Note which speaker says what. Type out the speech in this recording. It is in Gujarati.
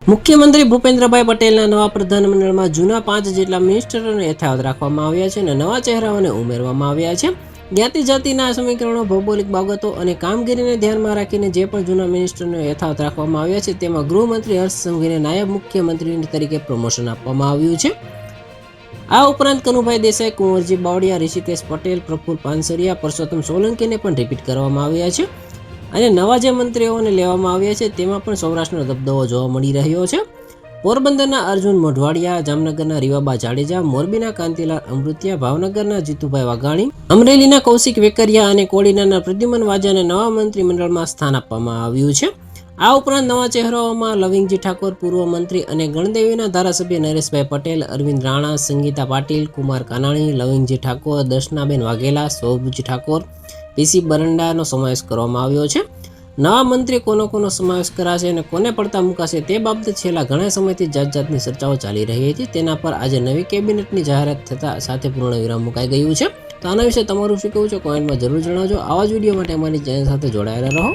Speaker 1: મુખ્યમંત્રી ભૂપેન્દ્રભાઈ પટેલના નવા પ્રધાનમંડળમાં જૂના 5 જેટલા મિનિસ્ટરોને યથાવત રાખવામાં આવ્યા છે અને નવા ચહેરાઓને ઉમેરવામાં આવ્યા છે. જ્ઞાતિ જાતિના સમીકરણો, ભૌગોલિક બાબતો અને કામગીરીને ધ્યાનમાં રાખીને જે પણ જૂના મિનિસ્ટરોને યથાવત રાખવામાં આવ્યા છે તેમાં ગૃહમંત્રી હર્ષ સંઘવીને નાયબ મુખ્યમંત્રી તરીકે પ્રમોશન આપવામાં આવ્યું છે. આ ઉપરાંત કનુભાઈ દેસાઈ, કુંવરજી બાવળિયા, ઋષિકેશ પટેલ, પ્રફુલ્લ પાનસરિયા, પરસોત્તમ સોલંકીને પણ રિપીટ કરવામાં આવ્યા છે. અને નવા જે મંત્રીઓને લેવામાં આવ્યા છે તેમાં પણ સૌરાષ્ટ્રનો દબદબો જોવા મળી રહ્યો છે. પોરબંદરના અર્જુન મોઢવાડિયા, જામનગરના રીવાબા જાડેજા, મોરબીના કાંતિલાલ અમૃતિયા, ભાવનગરના જીતુભાઈ વાઘાણી, અમરેલીના કૌશિક વેકરિયા અને કોડીનારના પ્રદ્યુમન વાજાને નવા મંત્રીમંડળમાં સ્થાન આપવામાં આવ્યું છે. આ ઉપરાંત નવા ચહેરાઓમાં લવિંગજી ઠાકોર, પૂર્વ મંત્રી અને ગણદેવીના ધારાસભ્ય નરેશભાઈ પટેલ, અરવિંદ રાણા, સંગીતા પાટીલ, કુમાર કાનાણી, લવિંગજી ઠાકોર, દર્શનાબેન વાઘેલા, સૌભજી ઠાકોર, પીસી બરંડાનો સમાવેશ કરવામાં આવ્યો છે. નવા મંત્રી કોનો સમાવેશ કરાશે અને કોને પડતા મુકાશે તે બાબતે છેલ્લા ઘણા સમયથી જાતની ચર્ચાઓ ચાલી રહી હતી. તેના પર આજે નવી કેબિનેટની જાહેરાત થતાં સાથે પૂર્ણ વિરામ મુકાઈ ગયું છે. તો આના વિશે તમારું શું કહેવું છે કોમેન્ટમાં જરૂર જણાવજો. આવા જ વિડીયો માટે અમારી ચેનલ સાથે જોડાયેલા રહો.